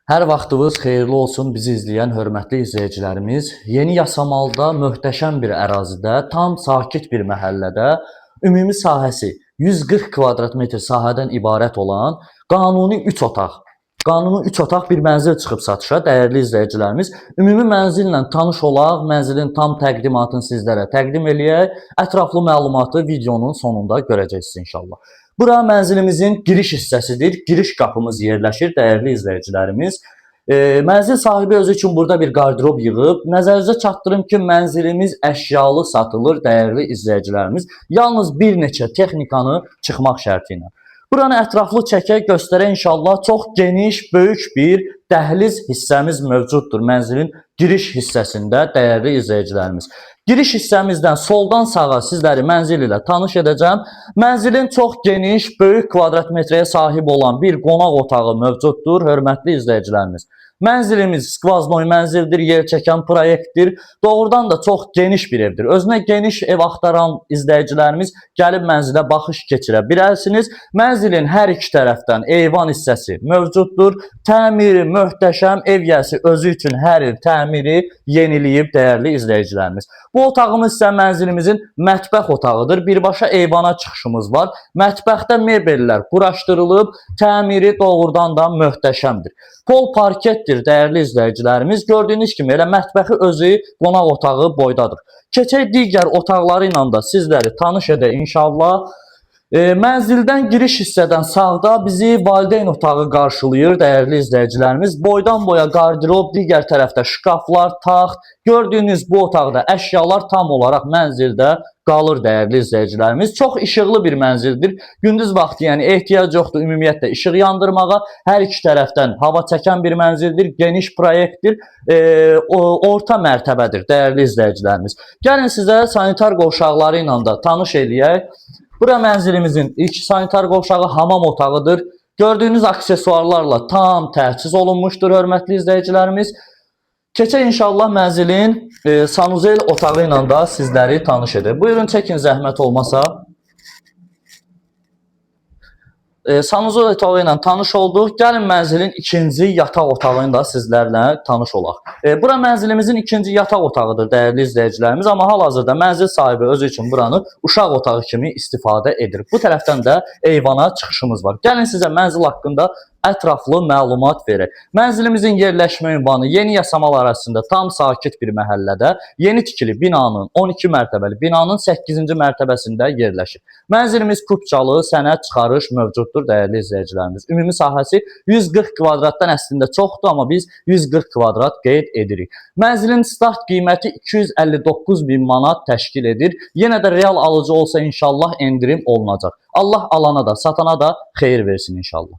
Hər vaxtınız xeyirli olsun bizi izləyən hörmətli izləyicilərimiz. Yeni Yasamalda möhtəşəm bir ərazidə, tam sakit bir məhəllədə ümumi sahəsi 140 kvadrat metr sahədən ibarət olan qanuni 3 otaq, bir mənzil çıxıb satışa dəyərli izləyicilərimiz. Ümumi mənzillə tanış olaq, mənzilin tam təqdimatını sizlərə təqdim eləyək. Ətraflı məlumatı videonun sonunda görəcəksiniz inşallah. Bura mənzilimizin giriş hissəsidir. Giriş qapımız yerləşir dəyərli izləyicilərimiz. Mənzil sahibi özü üçün burada bir qardırob yığıb. Nəzərinizə çatdırım ki, mənzilimiz əşyalı satılır dəyərli izləyicilərimiz. Yalnız bir neçə texnikanı çıxmaq şərti ilə. Buranı ətraflı çəkək, göstərək inşallah. Çox geniş, böyük bir dəhliz hissəmiz mövcuddur mənzilin giriş hissəsində dəyərli izləyicilərimiz. Giriş hissəmizdən soldan sağa sizləri mənzil ilə tanış edəcəm. Mənzilin çox geniş, böyük kvadrat metrəyə sahib olan bir qonaq otağı mövcuddur, hörmətli izləyicilərimiz. Mənzilimiz skvaznoy mənzildir, yer çəkən proyektdir. Doğrudan da çox geniş bir evdir. Özünə geniş ev axtaran izləyicilərimiz gəlib mənzilə baxış keçirə bilərsiniz. Mənzilin hər iki tərəfdən eyvan hissəsi mövcuddur. Təmiri möhtəşəm, ev yəsi özü üçün hər il təmiri yeniləyib dəyərli izləyicilərimiz. Bu otağımız isə mənzilimizin mətbəx otağıdır. Birbaşa eyvana çıxışımız var. Mətbəxdə mebellər quraşdırılıb, təmiri doğrudan da möhtəşəmdir. Pol parketdir dəyərli izləyicilərimiz. Gördüyünüz kimi elə mətbəxi özü qonaq otağı boydadır. Keçək digər otaqları ilə də sizləri tanış edək inşallah. Mənzildən giriş hissədən sağda bizi valideyn otağı qarşılayır dəyərli izləyicilərimiz. Boydan boya qardirob, digər tərəfdə şkaflar, taxt. Gördüyünüz bu otaqda əşyalar tam olaraq mənzildə qalır dəyərli izləyicilərimiz. Çox işıqlı bir mənzildir. Gündüz vaxtı yəni ehtiyac yoxdur ümumiyyətlə işıq yandırmağa. Hər iki tərəfdən hava çəkən bir mənzildir, geniş proyektdir, orta mərtəbədir dəyərli izləyicilərimiz. Gəlin sizə sanitar qovşaqları ilə də tanış eləyək. Bura mənzilimizin ilk sanitar qovşağı hamam otağıdır. Gördüyünüz aksesuarlarla tam təchiz olunmuşdur hörmətli izləyicilərimiz. Keçək inşallah mənzilin sanuzel otağı ilə də sizləri tanış edək. Buyurun çəkin zəhmət olmasa. Sanuzel otağı ilə tanış olduq. Gəlin mənzilin ikinci yataq otağını da sizlərlə tanış olaq. Bura mənzilimizin ikinci yataq otağıdır dəyərli izləyicilərimiz. Amma hal-hazırda mənzil sahibi özü üçün buranı uşaq otağı kimi istifadə edir. Bu tərəfdən də eyvana çıxışımız var. Gəlin sizə mənzil haqqında ətraflı məlumat verək. Mənzilimizin yerləşmə ünvanı Yeni Yasamal arasında tam sakit bir məhəllədə yeni tikili binanın 12 mərtəbəli binanın 8-ci mərtəbəsində yerləşir. Mənzilimiz kupçalı, sənəd çıxarış mövcuddur dəyərli izləyicilərimiz. Ümumi sahəsi 140 kvadratdan əslində çoxdur, amma biz 140 kvadrat qeyd edirik. Mənzilin start qiyməti 259 bin manat təşkil edir. Yenə də real alıcı olsa inşallah endirim olunacaq. Allah alana da, satana da xeyir versin inşallah.